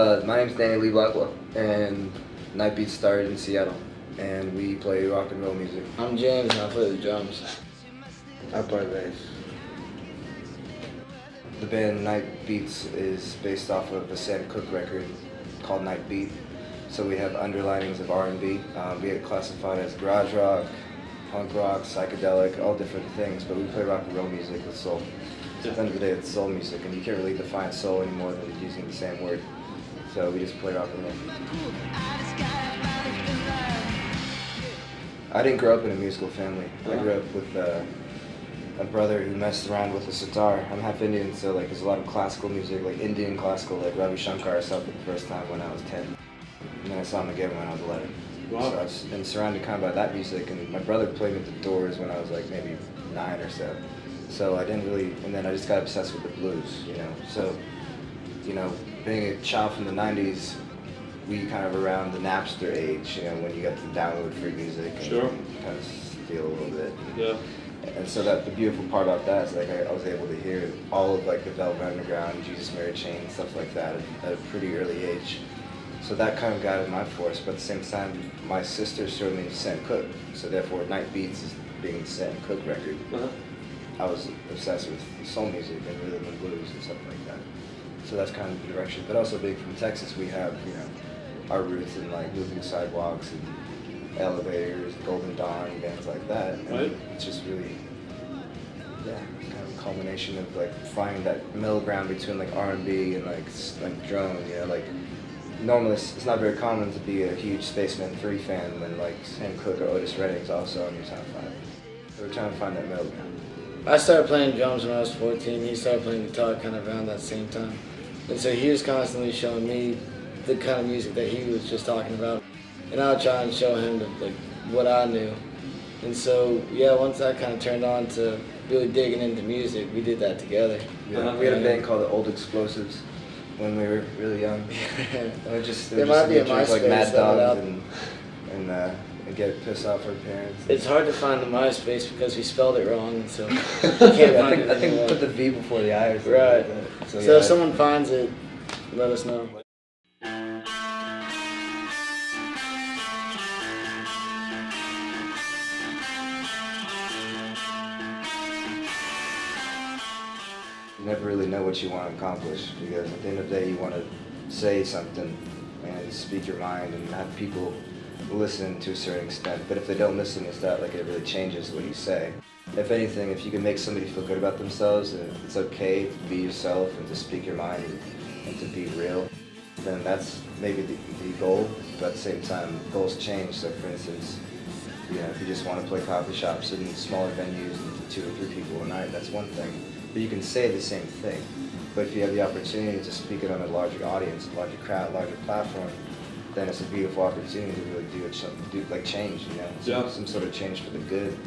My name's Danny Blackwell, and Night Beats started in Seattle, and we play rock and roll music. I'm James, and I play the drums. I play bass. The band Night Beats is based off of a Sam Cooke record called Night Beat, so we have underlinings of R&B. We get classified as garage rock, punk rock, psychedelic, all different things, but we play rock and roll music with soul. At the end of the day, it's soul music, and you can't really define soul any more than using the same word. So we just play rock and roll. I didn't grow up in a musical family. I grew up with a brother who messed around with a sitar. I'm half Indian, so like there's a lot of classical music, like Indian classical, like Ravi Shankar. I saw it for the first time when I was 10, and then I saw him again when I was 11. Wow. So I've been surrounded kind of by that music, and my brother played with the Doors when I was like maybe 9 or so. So I didn't really, and then I just got obsessed with the blues, you know. So, you know, being a child from the 90s, we kind of around the Napster age, you know, when you got to download free music and kind of steal a little bit. Yeah. And so that the beautiful part about that is like I was able to hear all of like the Velvet Underground, Jesus Mary Chain, stuff like that at a pretty early age. So that kind of guided my force, but at the same time, my sister showed me Sam Cooke, so therefore Night Beats is being the Sam Cooke record. I was obsessed with soul music and rhythm and blues and stuff like that. So that's kind of the direction. But also being from Texas, we have, you know, our roots in like moving sidewalks and elevators, Golden Dawn, bands like that. And it's just really, yeah, it's kind of a culmination of like finding that middle ground between like R&B and like drum, you know, like normally it's not very common to be a huge Spaceman 3 fan when like Sam Cooke or Otis Redding's also on your top 5. So we're trying to find that middle ground. I started playing drums when I was 14. He started playing guitar kind of around that same time. And so he was constantly showing me the kind of music that he was just talking about. And I would try and show him like what I knew. And so, yeah, once that kind of turned on to really digging into music, we did that together. Yeah. We had a band called the Old Explosives when we were really young. And it just, there might be a MySpace like Mad Dogs and get pissed off our parents. It's hard to find the MySpace because we spelled it wrong, so you can't find it I think we put the V before the I or something. Right. Like that. So if someone finds it, let us know. You never really know what you want to accomplish, because at the end of the day you want to say something and speak your mind and have people listen to a certain extent, but if they don't listen, it's not like it really changes what you say. If anything, if you can make somebody feel good about themselves and it's okay to be yourself and to speak your mind and to be real, then that's maybe the goal, but at the same time, goals change. So for instance, you know, if you just want to play coffee shops and smaller venues and 2 or 3 people a night, that's one thing. But you can say the same thing. But if you have the opportunity to speak it on a larger audience, a larger crowd, larger platform, then it's a beautiful opportunity to really do like change, you know, some sort of change for the good.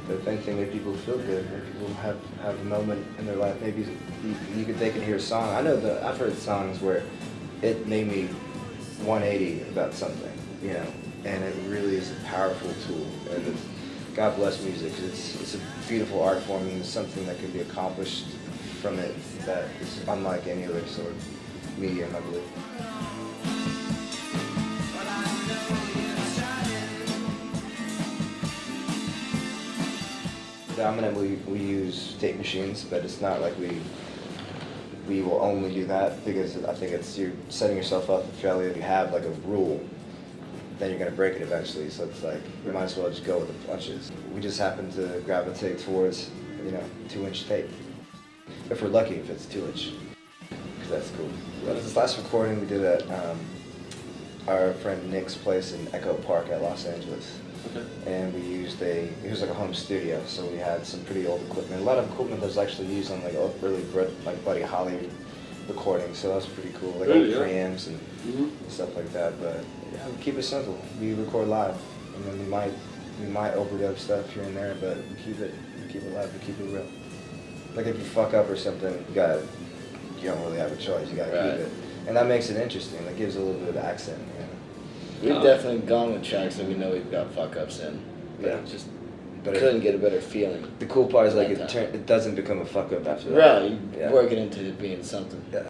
But if anything, make people feel good, make people have a moment in their life. Maybe they can hear a song. I know that I've heard songs where it made me 180 about something, you know, and it really is a powerful tool. And God bless music, because it's a beautiful art form and it's something that can be accomplished from it that is unlike any other sort of medium, I believe. Predominantly we use tape machines, but it's not like we will only do that, because I think you're setting yourself up for failure. If you have like a rule, then you're going to break it eventually, so it's like you might as well just go with the punches. We just happen to gravitate towards, you know, 2-inch tape. If we're lucky, if it's 2-inch, because that's cool. This last recording we did at our friend Nick's place in Echo Park at Los Angeles. And we used it was like a home studio, so we had some pretty old equipment. A lot of equipment that was actually used on like early like Buddy Holly recordings, so that was pretty cool. Like old preamps and stuff like that. But yeah, we keep it simple. We record live, and then we might overdub stuff here and there, but we keep it live, we keep it real. Like if you fuck up or something, you don't really have a choice. You gotta keep it, and that makes it interesting. That gives a little bit of accent. You know? We've definitely gone with tracks that we know we've got fuck-ups in. But just couldn't get a better feeling. The cool part is like it doesn't become a fuck-up after that. Right, you work it into it being something. Yeah.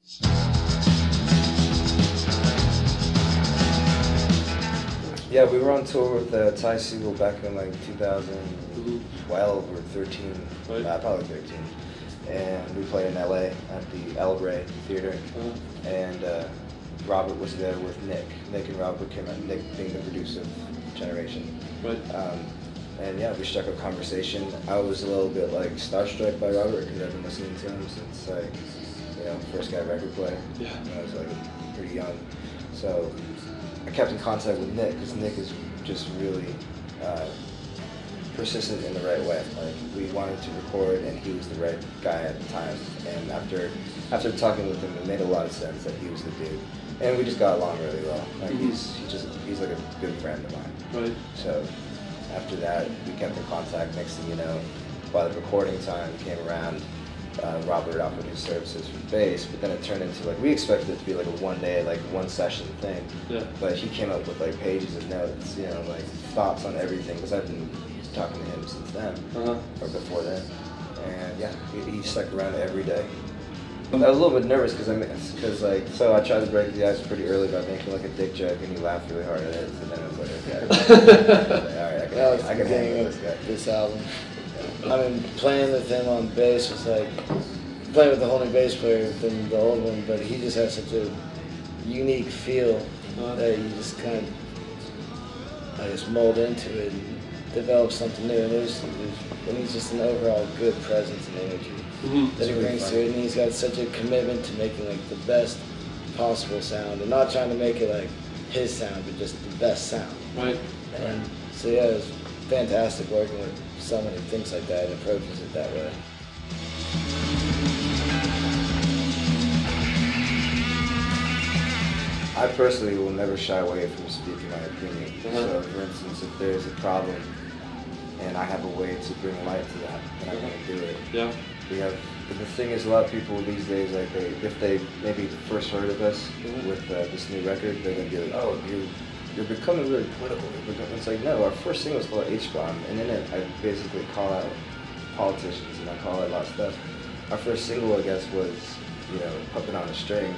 Yeah, we were on tour with Ty Segall back in like 2012 or 13, Right. probably 13. And we played in LA at the El Rey Theater. And Robert was there with Nick. Nick and Robert came out, Nick being the producer of Generation. Right. And yeah, we struck up conversation. I was a little bit like starstruck by Robert because I've been listening to him since like, first guy record player. Yeah. When I was like pretty young. So I kept in contact with Nick because Nick is just really persistent in the right way. Like we wanted to record and he was the right guy at the time. And after talking with him, it made a lot of sense that he was the dude. And we just got along really well. Like he's like a good friend of mine. Right. So after that, we kept in contact. Next thing you know, by the recording time came around, Robert offered his services for bass, but then it turned into like, we expected it to be like a one day, like one session thing. Yeah. But he came up with like pages of notes, like thoughts on everything, because I've been talking to him since then, or before then. And yeah, he stuck around every day. I was a little bit nervous because I tried to break the ice pretty early by making like a dick joke, and he laughed really hard at it. So then I was like, okay, all right, I can hang with this guy. This album. I mean, playing with him on bass was like playing with a whole new bass player than the old one, but he just has such a unique feel that you just kind of, I guess, mold into it and develop something new. And and he's just an overall good presence and energy that he brings to it. And he's got such a commitment to making like the best possible sound and not trying to make it like his sound, but just the best sound. Right. And so yeah, it was fantastic working with someone who thinks like that and approaches it that way. I personally will never shy away from speaking my opinion. So for instance, if there's a problem and I have a way to bring light to that, then I'm going to do it. Yeah. But the thing is, a lot of people these days, like if they maybe first heard of us with this new record, they're going to be like, oh, you're becoming really political. It's like, no, our first single is called H-Bomb, and in it I basically call out politicians and I call out a lot of stuff. Our first single, I guess, was, Puppet on a String,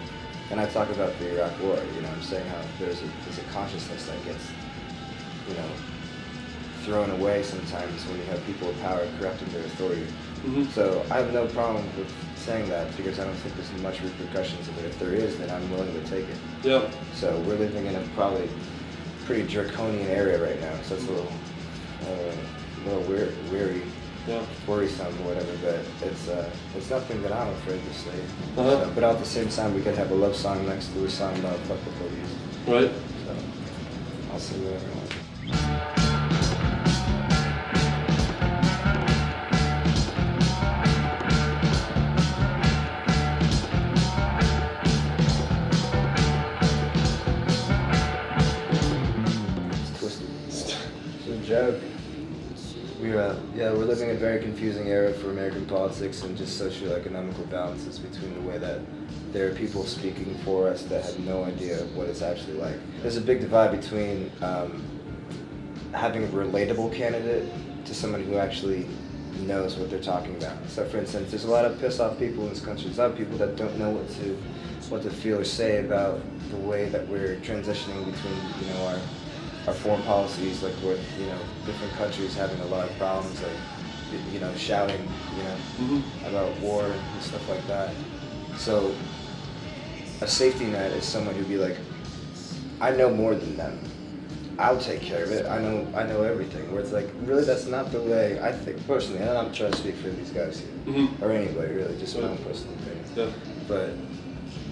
and I talk about the Iraq War. I'm saying how there's a consciousness that gets, thrown away sometimes when you have people with power corrupting their authority. So I have no problem with saying that because I don't think there's much repercussions of it. If there is, then I'm willing to take it. Yeah. So we're living in a probably pretty draconian area right now, so it's a little weary, worrisome or whatever, but it's nothing that I'm afraid to say. But at the same time, we could have a love song next to a song about fuck the police. Right. So I'll say whatever I want. Joke. We're living in a very confusing era for American politics and just socio-economical balances between the way that there are people speaking for us that have no idea what it's actually like. There's a big divide between having a relatable candidate to someone who actually knows what they're talking about. So for instance, there's a lot of pissed off people in this country. There's a lot of people that don't know what to feel or say about the way that we're transitioning between, our foreign policies, like with, different countries having a lot of problems, like, shouting, about war and stuff like that. So a safety net is someone who'd be like, I know more than them. I'll take care of it. I know everything. Where it's like, really, that's not the way I think personally. And I'm not trying to speak for these guys here, or anybody really, just my own personal opinion. Yeah. But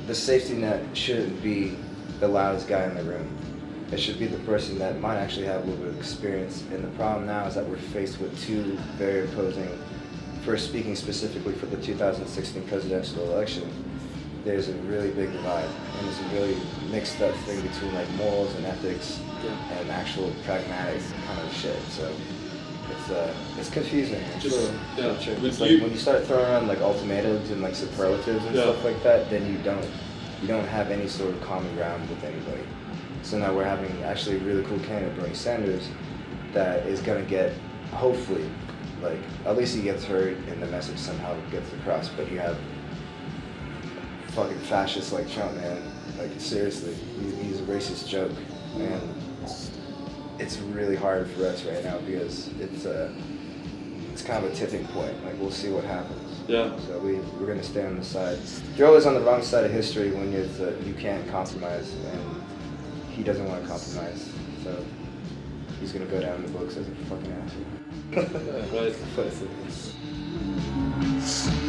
the safety net shouldn't be the loudest guy in the room. It should be the person that might actually have a little bit of experience. And the problem now is that we're faced with two very opposing, first speaking specifically for the 2016 presidential election, there's a really big divide. And it's a really mixed up thing between like morals and ethics and actual pragmatic kind of shit. So it's confusing. It's like when you start throwing around like ultimatums and like superlatives and stuff like that, then you don't have any sort of common ground with anybody. So now we're having actually a really cool candidate, Bernie Sanders, that is going to get, hopefully, like, at least he gets heard and the message somehow gets across, but you have fucking fascists like Trump, man. Like, seriously, he's a racist joke. And it's really hard for us right now because it's kind of a tipping point. Like, we'll see what happens. Yeah. So we're gonna stay on the side. You're always on the wrong side of history when you can't compromise, and he doesn't want to compromise. So he's gonna go down in the books as a fucking asshole. Right. That's what it is.